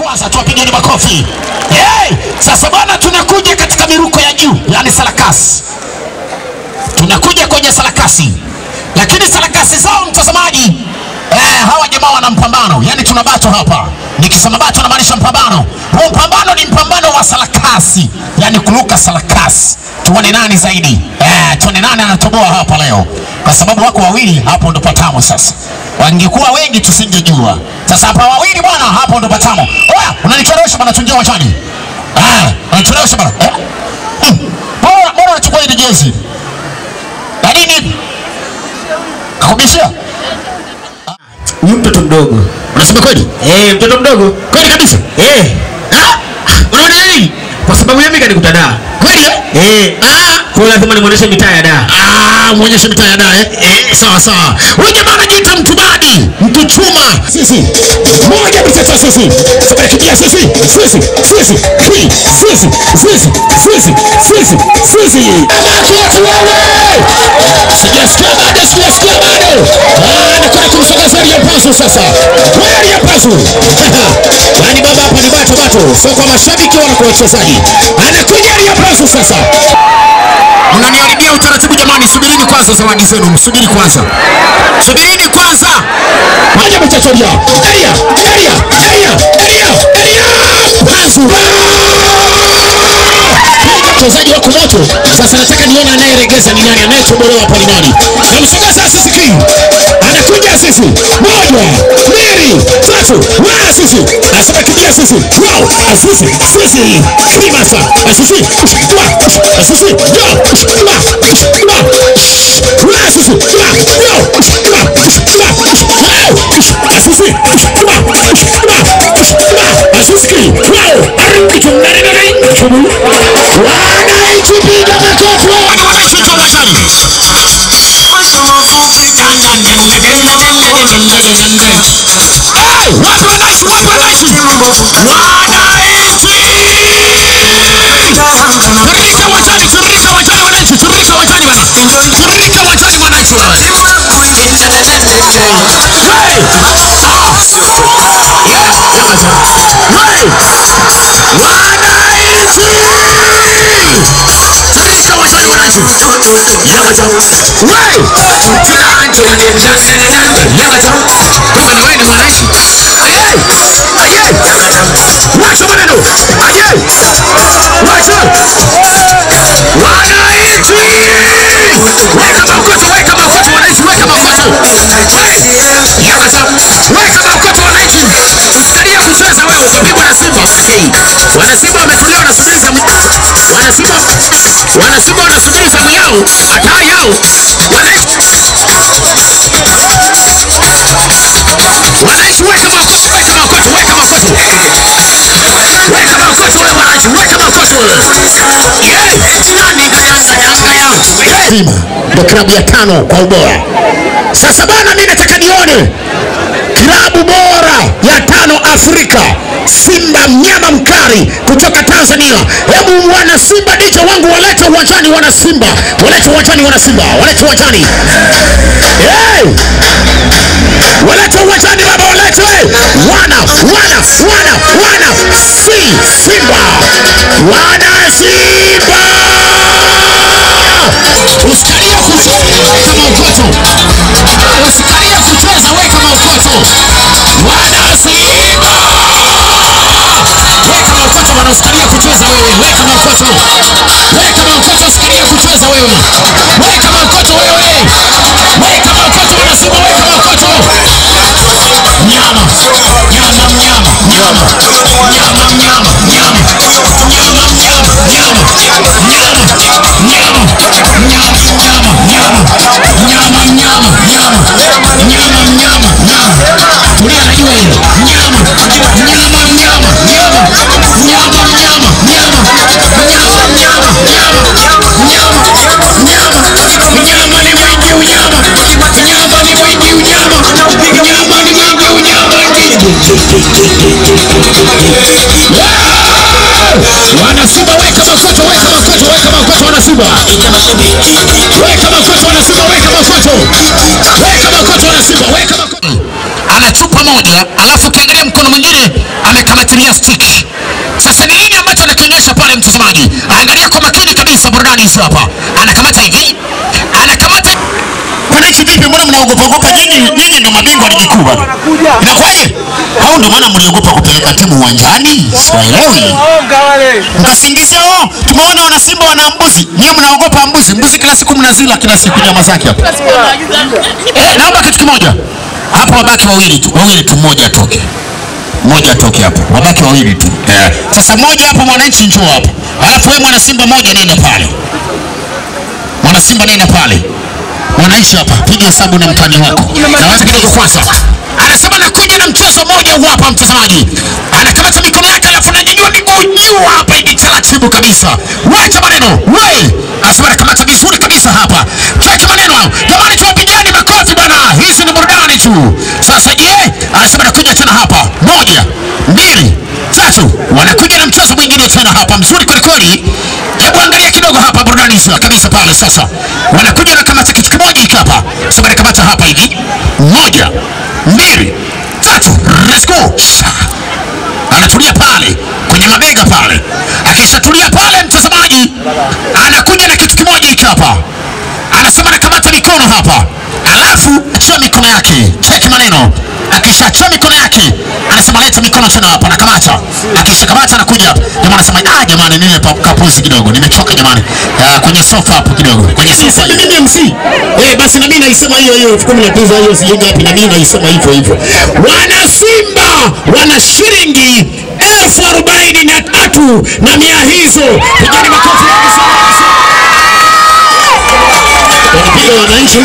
kwanza, tuwapigeni makofi. Sasa bwana, tunakuja katika miruko ya juu, yani sarakasi. Tunakuja kwenye sarakasi. Lakini sarakasi zao mtazamaji, hawa jamaa wana mpambano. Yani tuna bato hapa. Nikisema bato namaanisha mpambano. Huo mpambano ni mpambano wa sarakasi. Yani kuruka sarakasi. Tuone nani zaidi. Tuone nani anatoboa hapa leo. Kwa sababu wako wawili, hapo ndo patamo sasa. Wangekuwa wengi tusingejua. Sasa hapa wawili bwana, hapo ndo patamo. Oya, unanikerosha bwana, tunjia wachani. Unanikerosha bwana. Bora unachukua ile jezi. Na nini? Kakubishia? Ni mtoto mdogo. Unasema kweli? Mtoto mdogo. Kweli kabisa? Unaona nini? Kwa sababu yeye kanikuta da. Kweli kwa lazima nimuoneshe mitaa ya da. Muonyeshe mitaa ya da sawa sawa. Huyu jamaa anajiita mtubadi, mtu chuma. Sisi. Moja bitata sisi. Sabaki kia sisi. Sisi. Amaki wewe. Sijasikia bado. Nakwenda kumsogeza ya pasu sasa. Kweli ya pasu. Yaani baba hapa ni bato. Sio kwa mashabiki wala kwa wachezaji. Anakuja ya pasu sasa. Mnaniharibia utaratibu jamani, subirini kwanza zawadi zenu, msubiri kwanza. Subirini kwanza. Moja mtachoria. Pasu. Mchezaji wako moto. Sasa nataka nione anayeregeza ni nani, anayetobolewa hapa ni nani. Namsogeza sisi. Anakuja sisi. 1, 2, 3. Wala sisi. Nasema kidia sisi. Wow, sisi. Kimasa. Sisi. Wanasimba wametulia, wanasubiri zamu yao, hataa yao. Wanaishi weka makoto. Ndio klabu ya 5 kwa ubora. Sasa bana, mimi nataka nione klabu bora ya 5 Afrika. Simba mnyama mkali kutoka Tanzania. Hebu wana Simba dicho wangu walete uwanjani, wana Simba. Walete uwanjani. Walete uwanjani baba, walete. Wana Simba. Wana Simba. Usikalie kucheza kama ukoto. Weka makoto. Wana Simba. Wanasikia kucheza wewe. Weka makoto, sikia kucheza wewe. Weka makoto wewe. Weka makoto wanasema, weka makoto. Nyama. Wana Simba, weka makoto wana Simba. Weka makoto wana Simba, weka makoto. Anatupa moja, alafu ukiangalia mkono mwingine amekamatilia Burudani hizo hapa. Anakamata hivi. Anakamata. Wananchi vipi, mbona mnaogopa nyinyi ndio mabingwa ligi kuu bwana? Inakuwaje? Hao ndio maana mliogopa kupeleka timu uwanjani? Sielewi. Mkasingizia tumeona wana Simba wana mbuzi. Nyinyi mnaogopa mbuzi. Mbuzi kila siku mnazila kila siku nyama zake hapa. Naomba kitu kimoja. Hapo wabaki wawili tu, mmoja atoke. Mmoja atoke hapo. Wabaki wawili tu. Sasa mmoja hapo mwananchi njoo hapo. Alafu wewe mwana Simba mmoja nenda pale. Mwana Simba nenda pale. Mwananchi hapa, piga hesabu na mtani wako. Na wazi kidogo kwanza. Anasema nakuja na mchezo mmoja hapa mtazamaji. Anakamata mikono yake alafu ananyanyua miguu juu hapa hivi taratibu kabisa. Wacha maneno. Wewe, anasema anakamata vizuri kabisa hapa. Cheki maneno. Jamani tuwapigeni makofi bwana. Hizi ni burudani tu. Sasa je, anasema nakuja tena hapa. 1, 2, 3. Wanakuja na mchezo mwingine tena hapa. Mzuri kweli kweli. Hebu angalia kidogo hapa burudani hizo kabisa pale sasa. Wanakuja na kamata kitu kimoja hiki hapa. Sasa kamata hapa hivi. 1, 2, 3. Let's go. Anatulia pale kwenye mabega pale. Akishatulia pale mtazamaji, anakuja na kitu kimoja hiki hapa. Anasema anakamata mikono hapa. Alafu achia mikono yake. Cheki maneno. Akishachia mikono yake, anasema leta mikono tena hapa, anakamata. Akishakamata anakuja hapa. Jamaa anasema jamani nile kapuzi kidogo. Nimechoka jamani. Kwenye sofa hapo kidogo. Kwenye sofa. Mimi MC. Basi na mimi naisema hiyo 10,000 na pesa hiyo sije ngapi, na mimi naisema hivyo. Wana Simba wana shilingi 43,100 hizo. Pigeni makofi kwa Simba. Wanapiga wananchi.